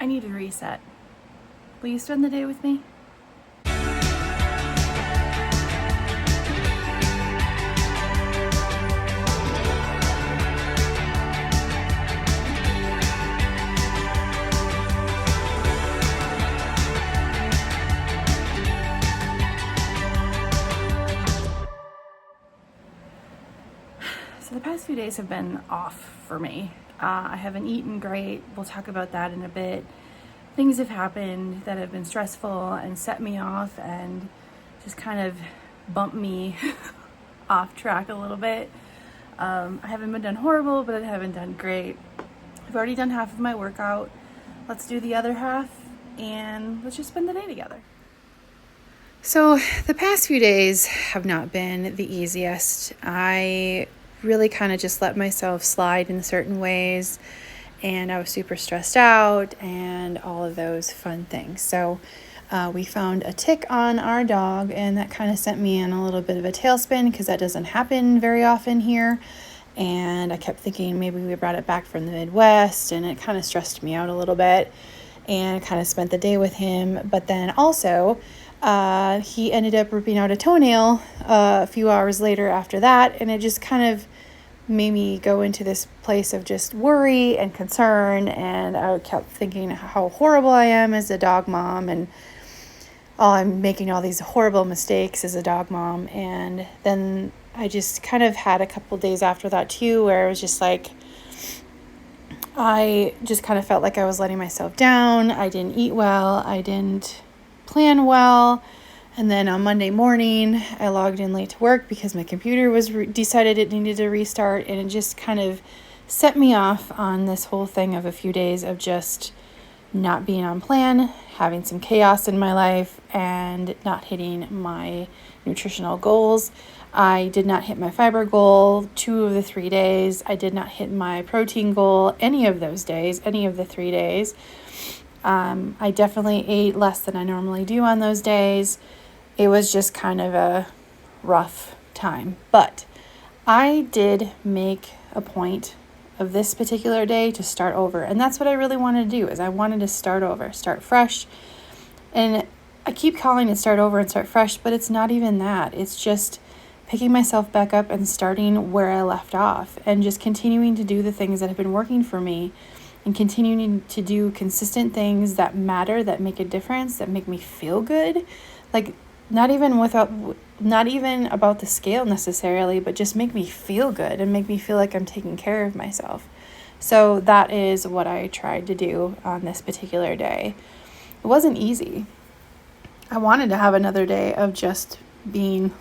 I need a reset. Will you spend the day with me? So the past few days have been off for me. I haven't eaten great. We'll talk about that in a bit. Things have happened that have been stressful and set me off and just kind of bumped me off track a little bit. I haven't been done horrible, but I haven't done great. I've already done half of my workout. Let's do the other half and let's just spend the day together. So the past few days have not been the easiest. I really kind of just let myself slide in certain ways, and I was super stressed out and all of those fun things. So we found a tick on our dog, and that kind of sent me in a little bit of a tailspin because that doesn't happen very often here. And I kept thinking maybe we brought it back from the Midwest, and it kind of stressed me out a little bit, and I kind of spent the day with him. But then also he ended up ripping out a toenail a few hours later after that, and it just kind of made me go into this place of just worry and concern, and I kept thinking how horrible I am as a dog mom, and I'm making all these horrible mistakes as a dog mom. And then I just kind of had a couple days after that too where it was just like I just kind of felt like I was letting myself down. I didn't eat well, I didn't plan well. And then on Monday morning, I logged in late to work because my computer was decided it needed to restart, and it just kind of set me off on this whole thing of a few days of just not being on plan, having some chaos in my life, and not hitting my nutritional goals. I did not hit my fiber goal 2 of the 3 days. I did not hit my protein goal any of those days, any of the 3 days. I definitely ate less than I normally do on those days. It was just kind of a rough time, but I did make a point of this particular day to start over. And that's what I really wanted to do, is I wanted to start over, start fresh. And I keep calling it start over and start fresh, but it's not even that. It's just picking myself back up and starting where I left off, and just continuing to do the things that have been working for me, and continuing to do consistent things that matter, that make a difference, that make me feel good. Like not even about the scale necessarily, but just make me feel good and make me feel like I'm taking care of myself. So that is what I tried to do on this particular day. It wasn't easy. I wanted to have another day of just being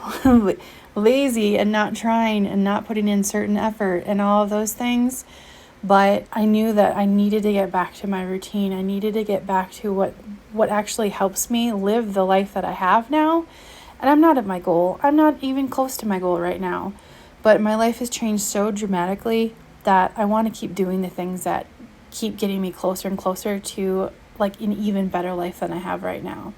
lazy and not trying and not putting in certain effort and all of those things. But I knew that I needed to get back to my routine. I needed to get back to what actually helps me live the life that I have now. And I'm not at my goal. I'm not even close to my goal right now. But my life has changed so dramatically that I want to keep doing the things that keep getting me closer and closer to like an even better life than I have right now.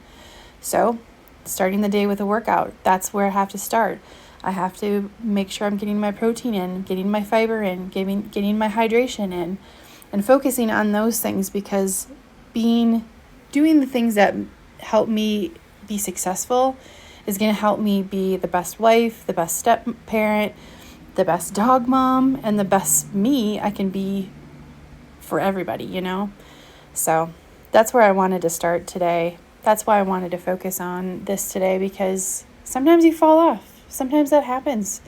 So starting the day with a workout, that's where I have to start. I have to make sure I'm getting my protein in, getting my fiber in, getting my hydration in, and focusing on those things, because doing the things that help me be successful is going to help me be the best wife, the best step parent, the best dog mom, and the best me I can be for everybody, you know? So that's where I wanted to start today. That's why I wanted to focus on this today, because sometimes you fall off. Sometimes that happens.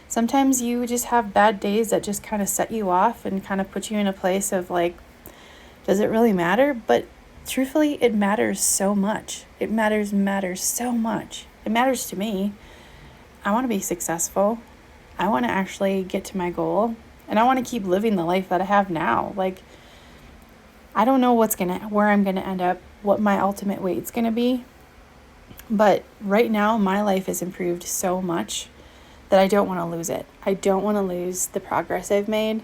Sometimes you just have bad days that just kind of set you off and kind of put you in a place of like, does it really matter? But truthfully, it matters so much. It matters so much. It matters to me. I want to be successful. I want to actually get to my goal, and I want to keep living the life that I have now. Like, I don't know where I'm going to end up, what my ultimate weight's going to be. But right now, my life has improved so much that I don't want to lose it. I don't want to lose the progress I've made.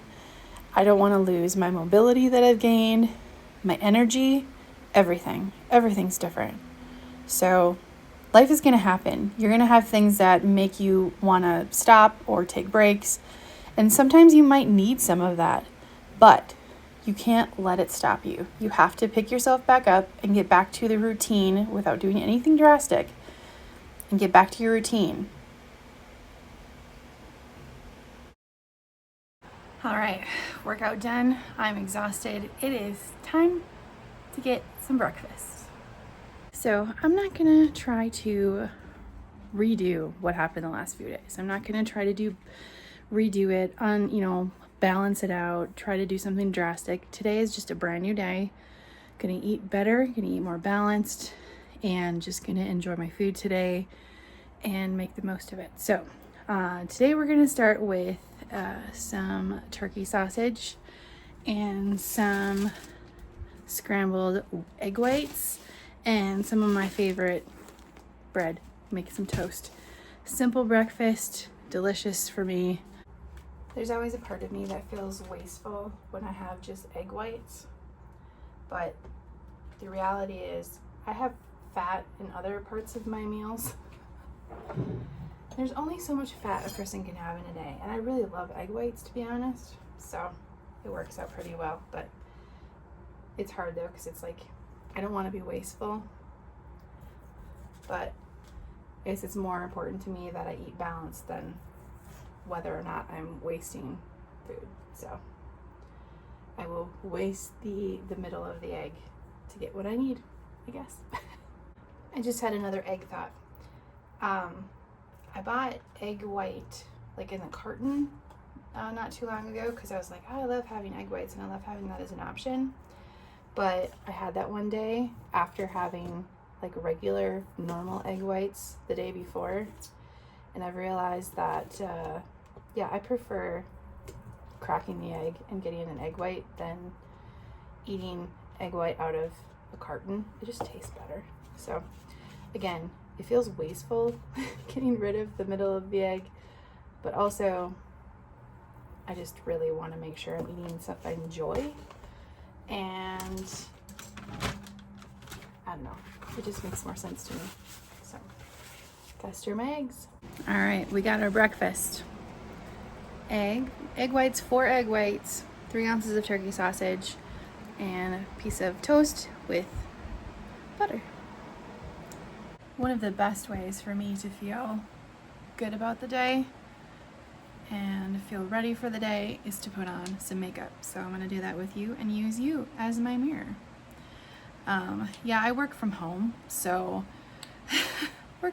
I don't want to lose my mobility that I've gained, my energy, everything. Everything's different. So life is going to happen. You're going to have things that make you want to stop or take breaks. And sometimes you might need some of that. But You can't let it stop you. You have to pick yourself back up and get back to the routine without doing anything drastic, and get back to your routine. All right, workout done. I'm exhausted. It is time to get some breakfast. So I'm not gonna try to redo what happened the last few days. I'm not gonna try to redo it on, balance it out, try to do something drastic. Today is just a brand new day. Gonna eat better, gonna eat more balanced, and just gonna enjoy my food today and make the most of it. So today we're gonna start with some turkey sausage and some scrambled egg whites and some of my favorite bread. Make some toast. Simple breakfast, delicious for me. There's always a part of me that feels wasteful when I have just egg whites, but the reality is I have fat in other parts of my meals. There's only so much fat a person can have in a day, and I really love egg whites, to be honest, so it works out pretty well. But it's hard though, because it's like I don't want to be wasteful, but I guess it's more important to me that I eat balanced than whether or not I'm wasting food. So I will waste the middle of the egg to get what I need, I guess. I just had another egg thought. I bought egg white like in the carton not too long ago, because I was like, oh, I love having egg whites and I love having that as an option. But I had that one day after having like regular normal egg whites the day before, and I've realized that I prefer cracking the egg and getting an egg white than eating egg white out of a carton. It just tastes better. So again, it feels wasteful getting rid of the middle of the egg, but also I just really want to make sure I'm eating stuff I enjoy, and I don't know, it just makes more sense to me. So gotta stir my eggs. All right, we got our breakfast. Egg whites, 4 egg whites, 3 ounces of turkey sausage, and a piece of toast with butter. One of the best ways for me to feel good about the day and feel ready for the day is to put on some makeup. So I'm gonna do that with you and use you as my mirror. I work from home, so I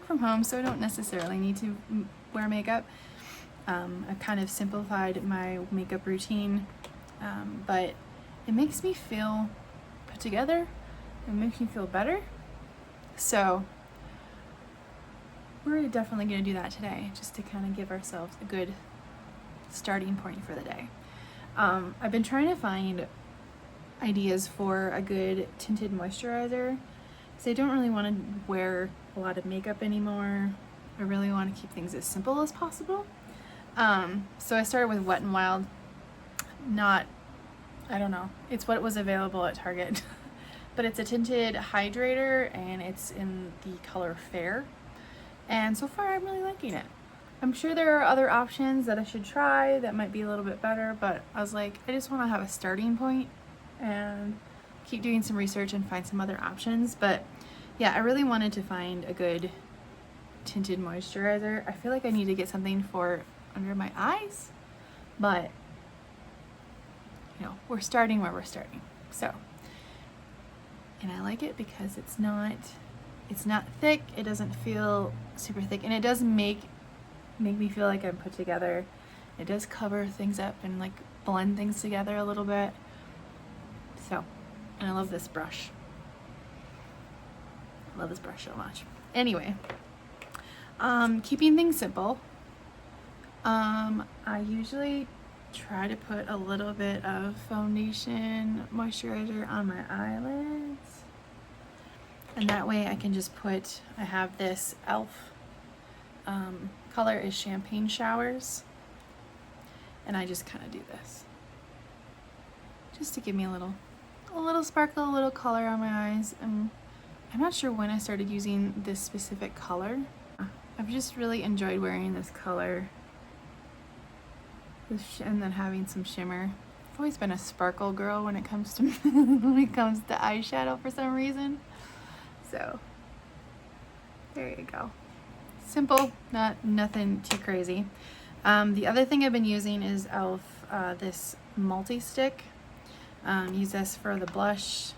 don't necessarily need to wear makeup. I've kind of simplified my makeup routine, but it makes me feel put together. It makes me feel better. So we're definitely going to do that today, just to kind of give ourselves a good starting point for the day. I've been trying to find ideas for a good tinted moisturizer, because I don't really want to wear a lot of makeup anymore. I really want to keep things as simple as possible. So I started with Wet n Wild. It's what was available at Target. But it's a tinted hydrator, and it's in the color Fair. And so far I'm really liking it. I'm sure there are other options that I should try that might be a little bit better, but I was like, I just want to have a starting point and keep doing some research and find some other options. But yeah, I really wanted to find a good tinted moisturizer. I feel like I need to get something for under my eyes, but we're starting where we're starting. So, and I like it because it's not thick, it doesn't feel super thick, and it does make me feel like I'm put together. It does cover things up and like blend things together a little bit. So, and I love this brush. I love this brush so much. Anyway, keeping things simple. I usually try to put a little bit of foundation moisturizer on my eyelids, and that way I can just I have this e.l.f. Color is Champagne Showers, and I just kind of do this just to give me a little sparkle, a little color on my eyes. And I'm not sure when I started using this specific color. I've just really enjoyed wearing this color and then having some shimmer. I've always been a sparkle girl when it comes to when it comes to eyeshadow for some reason. So there you go. Simple, nothing too crazy. The other thing I've been using is e.l.f. This multi-stick. Use this for the blush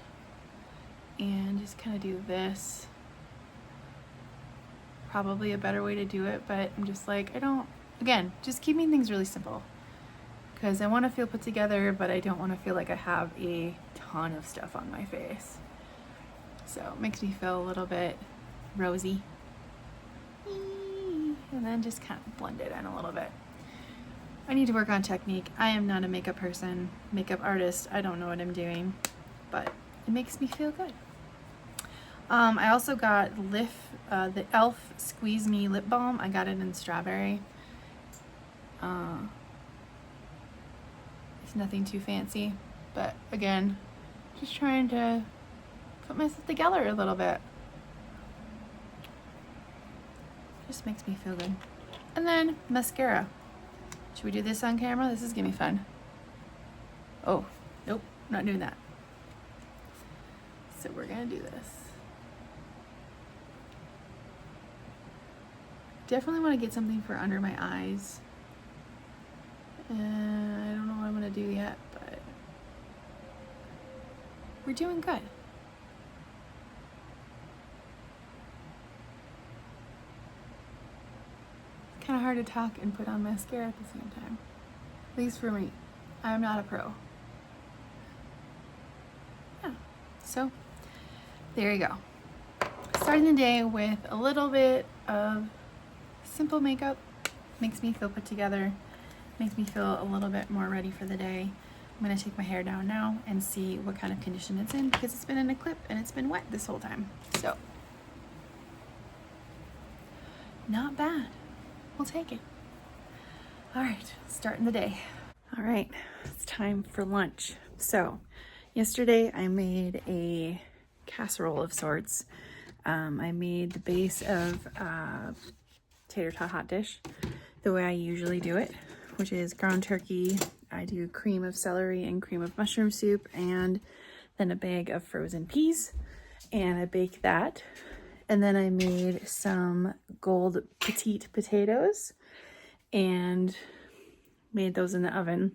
and just kind of do this. Probably a better way to do it, but I'm just like, again, just keeping things really simple because I want to feel put together, but I don't want to feel like I have a ton of stuff on my face. So it makes me feel a little bit rosy. And then just kind of blend it in a little bit. I need to work on technique. I am not a makeup person, makeup artist. I don't know what I'm doing, but it makes me feel good. I also got the e.l.f. Squeeze Me Lip Balm. I got it in strawberry. It's nothing too fancy, but again, just trying to put myself together a little bit. Just makes me feel good. And then mascara. Should we do this on camera? This is gonna be fun. Oh, nope, not doing that. So we're gonna do this. Definitely want to get something for under my eyes. I don't know what I'm gonna do yet, but we're doing good. Kind of hard to talk and put on mascara at the same time. At least for me. I'm not a pro. Yeah, so there you go. Starting the day with a little bit of simple makeup. Makes me feel put together. Makes me feel a little bit more ready for the day. I'm gonna take my hair down now and see what kind of condition it's in because it's been in a clip and it's been wet this whole time. So, not bad. We'll take it. All right, starting the day. All right, it's time for lunch. So yesterday I made a casserole of sorts. I made the base of tater tot hot dish the way I usually do it, which is ground turkey. I do cream of celery and cream of mushroom soup and then a bag of frozen peas, and I bake that. And then I made some gold petite potatoes and made those in the oven.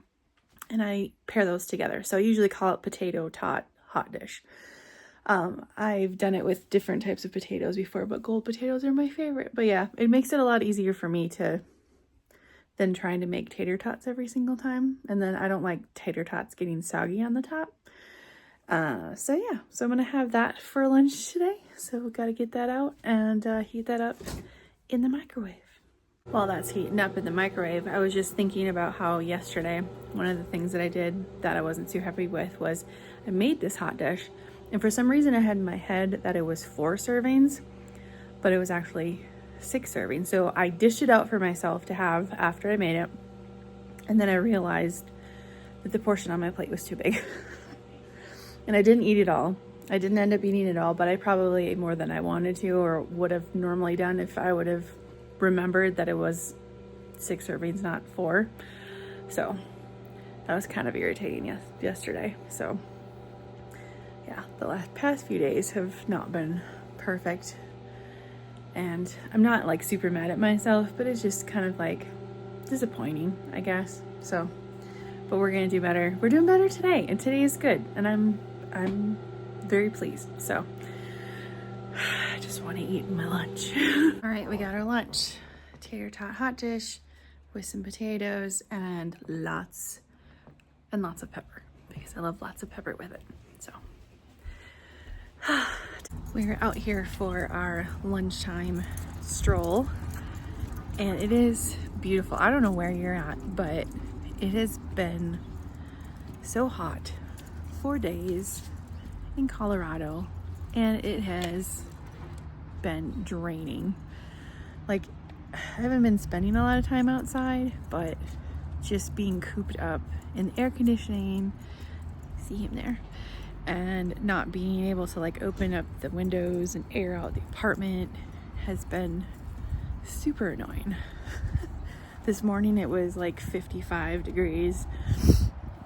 And I pair those together. So I usually call it potato tot hot dish. I've done it with different types of potatoes before, but gold potatoes are my favorite. But yeah, it makes it a lot easier for me than trying to make tater tots every single time. And then I don't like tater tots getting soggy on the top. So yeah, so I'm gonna have that for lunch today. So we've got to get that out and heat that up in the microwave. While that's heating up in the microwave, I was just thinking about how yesterday, one of the things that I did that I wasn't too happy with was I made this hot dish, and for some reason I had in my head that it was 4 servings, but it was actually 6 servings. So I dished it out for myself to have after I made it, and then I realized that the portion on my plate was too big. And I didn't eat it all. I didn't end up eating it all, but I probably ate more than I wanted to or would have normally done if I would have remembered that it was 6 servings, not 4. So that was kind of irritating yesterday. So yeah, the past few days have not been perfect. And I'm not like super mad at myself, but it's just kind of like disappointing, I guess. So, but we're gonna do better. We're doing better today, and today is good, and I'm very pleased. So I just want to eat my lunch. All right, we got our lunch. Tater tot hot dish with some potatoes and lots of pepper, because I love lots of pepper with it. So we're out here for our lunchtime stroll, and it is beautiful. I don't know where you're at, but it has been so hot for days in Colorado, and it has been draining. Like, I haven't been spending a lot of time outside, but just being cooped up in the air conditioning, see him there, and not being able to like open up the windows and air out the apartment has been super annoying. This morning it was like 55 degrees,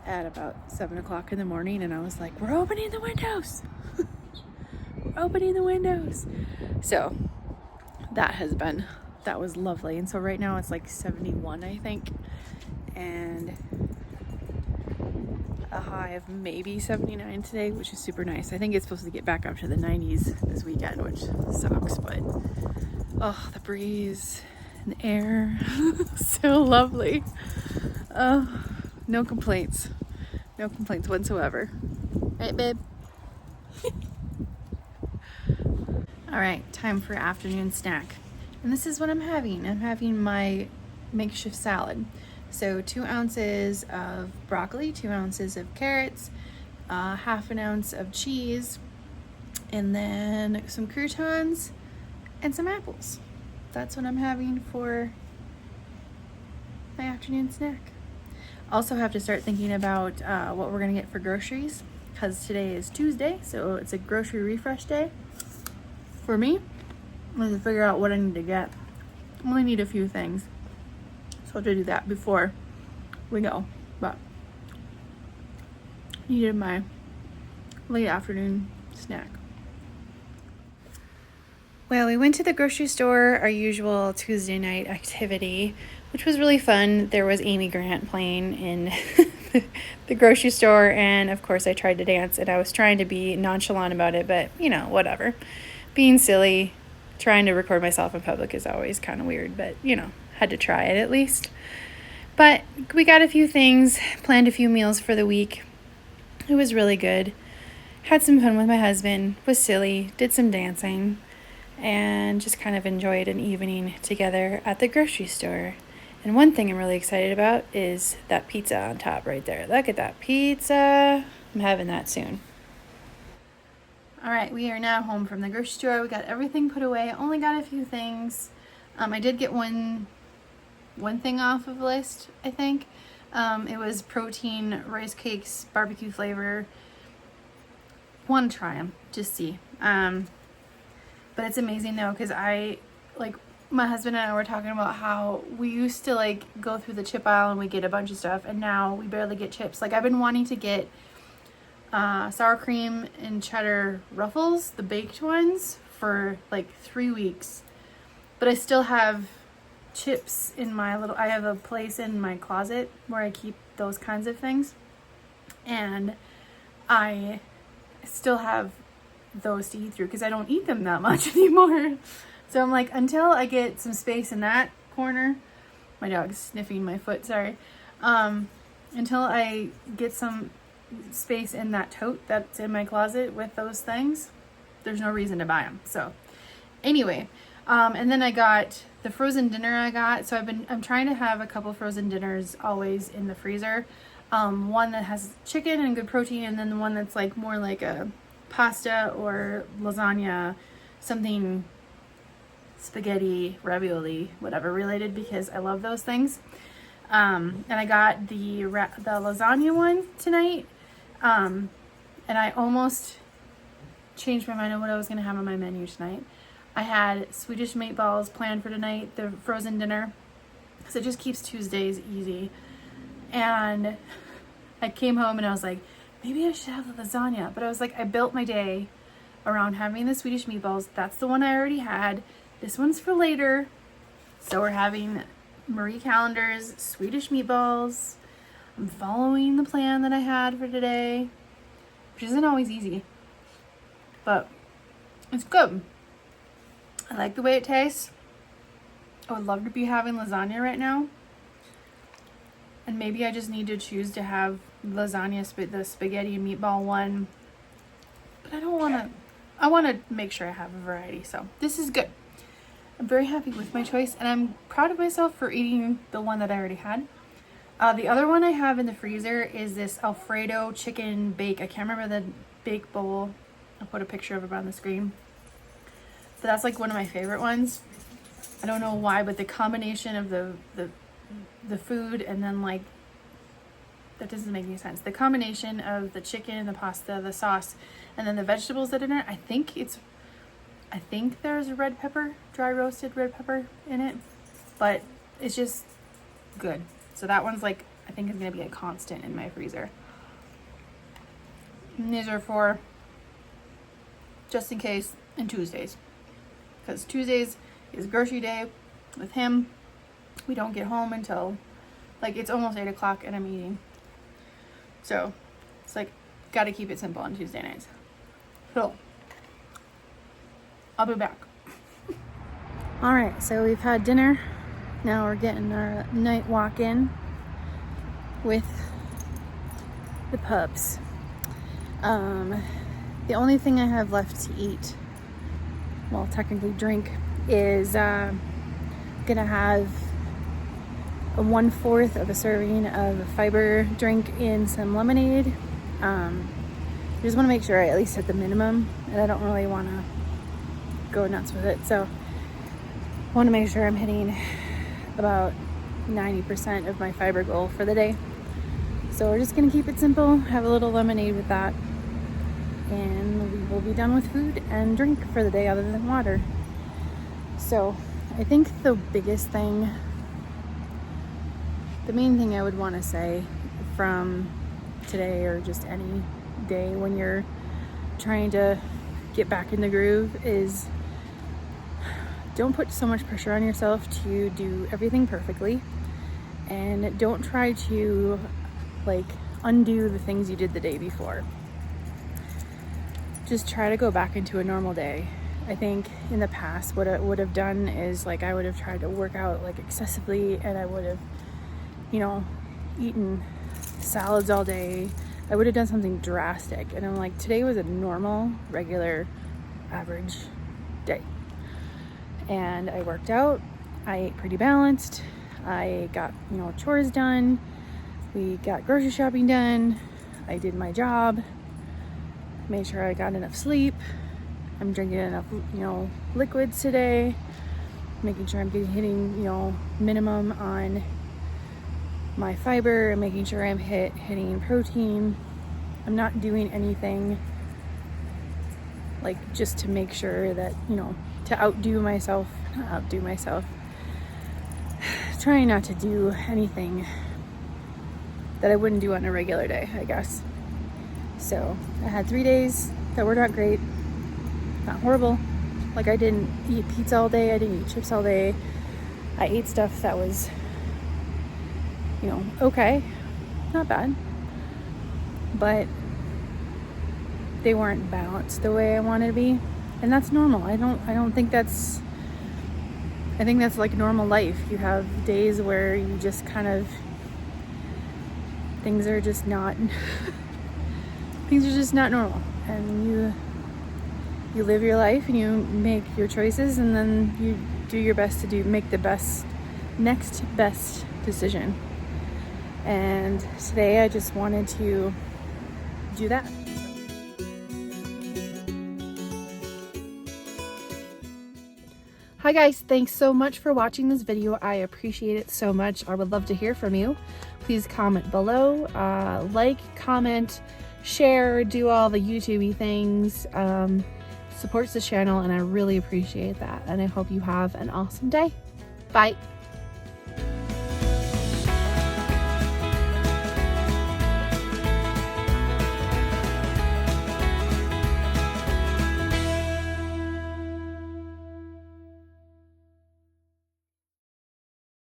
at about 7 o'clock in the morning, and I was like, we're opening the windows. We're opening the windows. So that was lovely. And so right now it's like 71, I think, and a high of maybe 79 today, which is super nice. I think it's supposed to get back up to the 90s this weekend, which sucks, but oh, the breeze and the air, so lovely. No complaints whatsoever. Right, babe? All right, time for afternoon snack. And this is what I'm having. I'm having my makeshift salad. So 2 ounces of broccoli, 2 ounces of carrots, half an ounce of cheese, and then some croutons and some apples. That's what I'm having for my afternoon snack. Also have to start thinking about what we're gonna get for groceries, because today is Tuesday, so it's a grocery refresh day for me. I'm gonna figure out what I need to get. I only need a few things, so I have to do that before we go. But needed my late afternoon snack. Well, we went to the grocery store, our usual Tuesday night activity, which was really fun. There was Amy Grant playing in the grocery store, and of course I tried to dance, and I was trying to be nonchalant about it, but whatever. Being silly, trying to record myself in public is always kind of weird, but had to try it at least. But we got a few things, planned a few meals for the week. It was really good. Had some fun with my husband, was silly, did some dancing, and just kind of enjoyed an evening together at the grocery store. And one thing I'm really excited about is that pizza on top right there. Look at that pizza. I'm having that soon. All right, we are now home from the grocery store. We got everything put away. Only got a few things. I did get one thing off of the list, I think. It was protein rice cakes, barbecue flavor. Want to try them, just see. But it's amazing though, because my husband and I were talking about how we used to go through the chip aisle and we get a bunch of stuff, and now we barely get chips. I've been wanting to get sour cream and cheddar Ruffles, the baked ones, for 3 weeks, but I still have chips in I have a place in my closet where I keep those kinds of things, and I still have those to eat through because I don't eat them that much anymore. So I'm like, until I get some space in that corner, my dog's sniffing my foot, sorry. Until I get some space in that tote that's in my closet with those things, there's no reason to buy them. So anyway, and then I got the frozen dinner I got. So I'm trying to have a couple frozen dinners always in the freezer. One that has chicken and good protein, and then the one that's more like a pasta or lasagna, something spaghetti, ravioli, whatever related, because I love those things. And I got the lasagna one tonight. And I almost changed my mind on what I was going to have on my menu tonight. I had Swedish meatballs planned for tonight, the frozen dinner, because it just keeps Tuesdays easy. And I came home and I was like, maybe I should have the lasagna. But I was like, I built my day around having the Swedish meatballs. That's the one I already had. This one's for later. So we're having Marie Callender's Swedish meatballs. I'm following the plan that I had for today, which isn't always easy, but it's good. I like the way it tastes. I would love to be having lasagna right now. And maybe I just need to choose to have lasagna, the spaghetti and meatball one. But I don't want to, I want to make sure I have a variety. So this is good. I'm very happy with my choice, and I'm proud of myself for eating the one that I already had. The other one I have in the freezer is this Alfredo chicken bake. I can't remember the bake bowl. I'll put a picture of it on the screen. But that's one of my favorite ones. I don't know why, but the combination of the food and then that doesn't make any sense. The combination of the chicken, the pasta, the sauce, and then the vegetables that are in it. I think there's red pepper, dry roasted red pepper in it, but it's just good. So that one's I think is going to be a constant in my freezer. And these are for just in case, and Tuesdays. Because Tuesdays is grocery day with him. We don't get home until, like, it's almost 8 o'clock and I'm eating. So, it's like, gotta keep it simple on Tuesday nights. So, I'll be back. Alright, so we've had dinner. Now we're getting our night walk in with the pups. The only thing I have left to eat, well, technically drink, is gonna have a 1/4 of a serving of a fiber drink in some lemonade. I just want to make sure I at least hit the minimum, and I don't really want to go nuts with it, so I want to make sure I'm hitting about 90% of my fiber goal for the day. So we're just gonna keep it simple, have a little lemonade with that, and we will be done with food and drink for the day other than water. So I think the biggest thing, the main thing I would want to say from today, or just any day when you're trying to get back in the groove, is don't put so much pressure on yourself to do everything perfectly, and don't try to like undo the things you did the day before. Just try to go back into a normal day. I think in the past what I would have done is, like, I would have tried to work out like excessively, and I would have, you know, eaten salads all day. I would have done something drastic, and I'm like, today was a normal, regular, average day. And I worked out, I ate pretty balanced, I got, you know, chores done, we got grocery shopping done, I did my job, made sure I got enough sleep, I'm drinking enough, you know, liquids today, making sure I'm hitting, you know, minimum on my fiber, and making sure I'm hitting protein. I'm not doing anything like just to make sure that, you know, to outdo myself, trying not to do anything that I wouldn't do on a regular day, I guess. So I had 3 days that were not great, not horrible. Like, I didn't eat pizza all day, I didn't eat chips all day. I ate stuff that was, you know, okay, not bad, but they weren't balanced the way I wanted to be, and that's normal. I don't think that's, I think that's like normal life. You have days where you just kind of, things are just not normal, and you live your life and you make your choices, and then you do your best to make the next best decision. And today I just wanted to do that. Hi guys, thanks so much for watching this video. I appreciate it so much. I would love to hear from you. Please comment below, like, comment, share, do all the YouTube-y things. Supports the channel, and I really appreciate that. And I hope you have an awesome day. Bye.